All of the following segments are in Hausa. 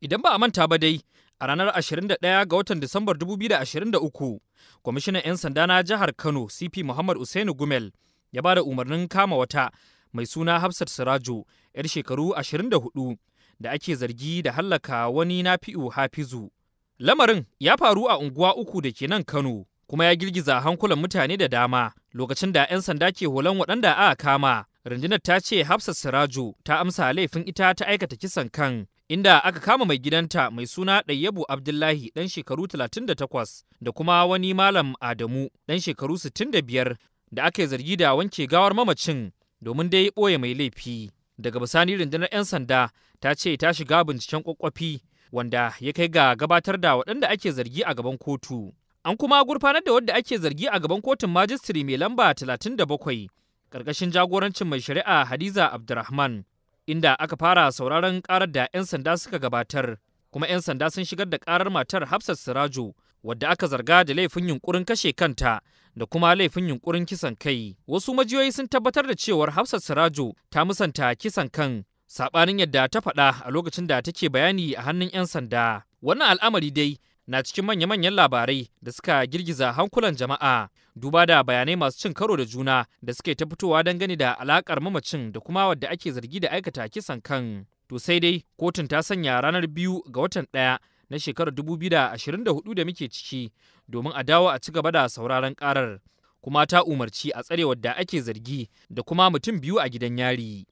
Idan ba a manta ba dai, a ranar 21 ga watan Disambar 2023, kwamishinan 'yan sanda na jihar Kano CP Muhammad Usainu Gumel ya ba da umarnin kama wata mai suna Hafsat Sirajo, 'yar shekaru 24 da ake zargi da hallaka wani Nafi'u Hafizu. Lamarin ya faru a unguwa uku da ke nan Kano, kuma ya girgiza hankulan mutane da dama. Lokacin da 'yan sanda ke holan waɗanda aka kama, rundunar ta ce Hafsat Sirajo ta amsa laifin ita ta aikata kisan kan, inda aka kama mai gidanta mai suna Ɗayyabu Abdullahi ɗan shekaru 38 da kuma wani Malam Adamu ɗan shekaru 65 da aka yi zargi da wanke gawar mamacin domin dai ɓoye mai laifi. Daga bisani rundunar 'yan sanda ta ce ta shiga binciken ƙwaƙwafi wanda ya kai ga gabatar da waɗanda ake zargi a gaban kotu. An kuma gurfanar da wadda ake zargi a gaban kotun majistiri mai lamba 37 ƙarƙashin jagorancin mai shari'a Hadiza Abdurrahman, inda aka fara sauraron ƙarar da 'yan sanda suka gabatar, kuma 'yan sanda sun shigar da ƙarar matar Hafsat Sirajo wadda aka zarga da laifin yunkurin kashe kanta da kuma laifin yunkurin kisan kai. Wasu majiyoyi sun tabbatar da cewar Hafsat Sirajo ta musanta kisan kan, saɓanin yadda ta faɗa a lokacin da take bayani a hannun 'yan sanda. Wannan al'amari dai na cikin manya-manyan labarai da suka girgiza hankulan jama'a, duba da bayanai masu cin karo da juna da suke ta fitowa dangane da alakar mamacin da kuma wadda ake zargi da aikata kisan kan. To sai dai kotun ta sanya ranar 2 ga watan 1 na shekarar 2024 da muke ciki domin a dawo a ci gaba da sauraron karar, kuma ta umarci a tsare wadda ake zargi da kuma mutum 2 a gidan yari.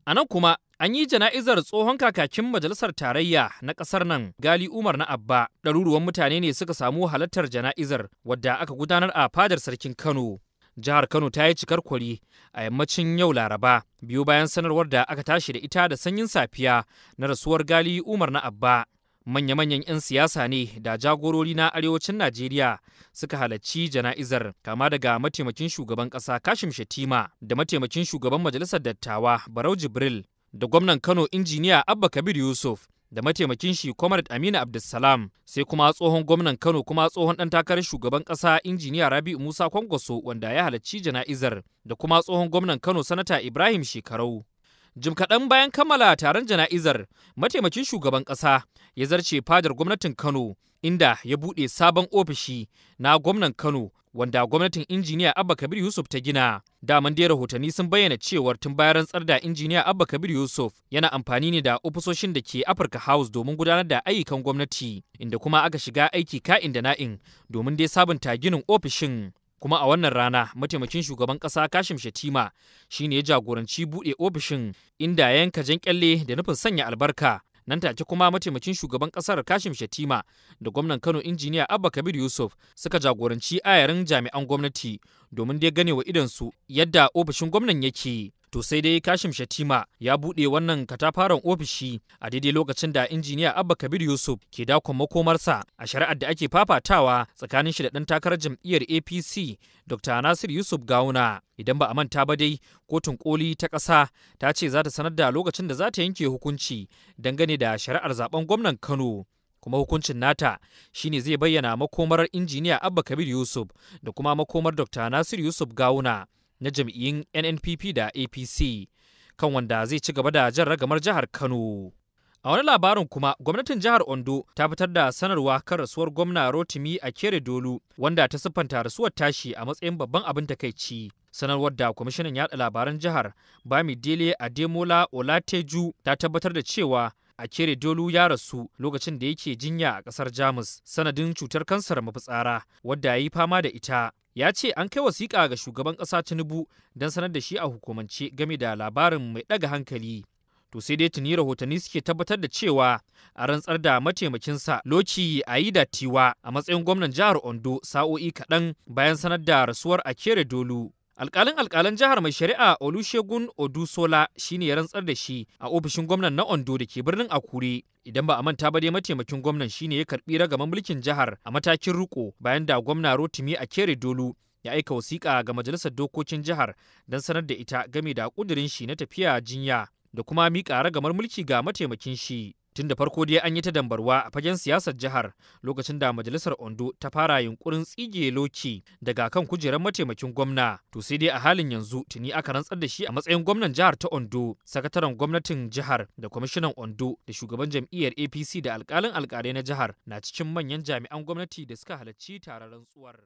A nan kuma an yi jana'izar tsohon kakakin majalisar tarayya na ƙasar nan Gali Umar na Abba. Ɗaruruwan mutane ne suka samu halartar jana'izar wadda aka gudanar a fadar sarkin Kano. Jihar Kano ta yi cikar kwari a yammacin yau Laraba, biyo bayan sanarwar da aka tashi da ita da sanyin safiya na rasuwar Gali Umar na Abba. Manya-manyan 'yan siyasa ne da jagorori na arewacin Najeriya suka halarci jana'izar, kama daga mataimakin shugaban ƙasa Kashim da mataimakin shugaban majalisar dattawa Barau Jibril da gwamnan Kano injiniya Abba Kabir Yusuf da mataimakin shi Comrade Aminu Abdulsalam, sai kuma tsohon gwamnan Kano kuma tsohon ɗan takarar shugaban ƙasa injiniya Rabi'u Musa Kwankwaso wanda ya halarci jana'izar, da kuma tsohon gwamnan Kano Sanata Ibrahim Shekarau. Jim kaɗan bayan kammala taron jana'izar, mataimakin shugaban ƙasa ya zarce fadar gwamnatin Kano, inda ya buɗe sabon ofishi na gwamnan Kano wanda gwamnatin injiniya Abba Kabir Yusuf ta gina. Daman dai rahotanni sun bayyana cewar tun bayan rantsar da injiniya Abba Kabir Yusuf yana amfani ne da ofisoshin da ke Africa House domin gudanar da ayyukan gwamnati, inda kuma aka shiga aiki ka'in da na'in domin dai sabunta ginin ofishin. Kuma a wannan rana mataimakin shugaban ƙasa Kashim shi ne ya jagoranci buɗe ofishin, inda ya yanka jan kyalle da nufin sanya albarka. Nan take kuma mataimakin shugaban ƙasar Kashim da gwamnan Kano injiniya Abba Kabir Yusuf suka jagoranci ayarin jami'an gwamnati domin dai ganewa idonsu yadda ofishin gwamnan yake. To sai dai Kashim ya buɗe wannan katafaren ofishi a daidai lokacin da injiniya Abba Kabir Yusuf ke dakon makomarsa a shari'ar da ake fafatawa tsakanin shi da ɗan takarar jam'iyyar APC Dr. Nasir Yusuf Gawuna. Idan ba a manta ba dai, kotun koli ta ƙasa ta ce za ta sanar da lokacin da za ta yanke hukunci dangane da shari'ar zaben gwamnan Kano. Kuma hukuncin nata shine zai bayyana makomar injiniya Abba Kabir Yusuf da kuma makomar Dr. Nasir Yusuf Gawuna na jam'iyyun NNPP da APC kan wanda zai ci gaba da jan ragamar jihar Kano. A wani labarin kuma, gwamnatin jihar Ondo ta fitar da sanarwa kan rasuwar gwamna Rotimi Akeredolu, wanda ta siffanta rasuwar tashi a matsayin babban abin takaici. Sanarwar da kwamishinan yaɗa labaran jihar Bamidele Ademola Olateju ta tabbatar da cewa Akeredolu ya rasu lokacin da yake jinya a ƙasar Jamus sanadin cutar kansar mafitsara wadda ya yi fama da ita. Ya ce an kai wasiƙa ga shugaban ƙasa Tinubu don sanar da shi a hukumance game da labarin mai ɗaga hankali. To sai dai tuni rahotanni suke tabbatar da cewa a rantsar da mataimakinsa Loki Aiyedatiwa a matsayin gwamnan jihar Ondo sa'o'i kaɗan bayan sanar da rasuwar Akeredolu. Alƙalin jihar mai shari'a Olusegun Odusola shine ya rantsar da shi a ofishin gwamnan na Ondo da ke birnin Akure. Idan ba a manta ba dai mataimakin gwamnan shine ya karɓi ragaman mulkin jihar a matakin riko bayan da gwamna Rotimi Akeredolu ya aika wasiƙa ga majalisar dokokin jihar don sanar da ita game da ƙudurin shi na tafiya jinya da kuma miƙa ragamar mulki ga mataimakin shi. Tun da farko dai an yi ta dambarwa a fagen siyasar jihar lokacin da majalisar Ondo ta fara yunkurin tsige Loki daga kan kujerar mataimakin gwamna. To sai dai a halin yanzu tuni aka rantsar da shi a matsayin gwamnan jihar ta Ondo, sakataren gwamnatin jihar da kwamishinan Ondo da shugaban jam'iyyar APC da alkalin alkalai na jihar na cikin manyan jami'an gwamnati da suka halarci taron rantsuwar.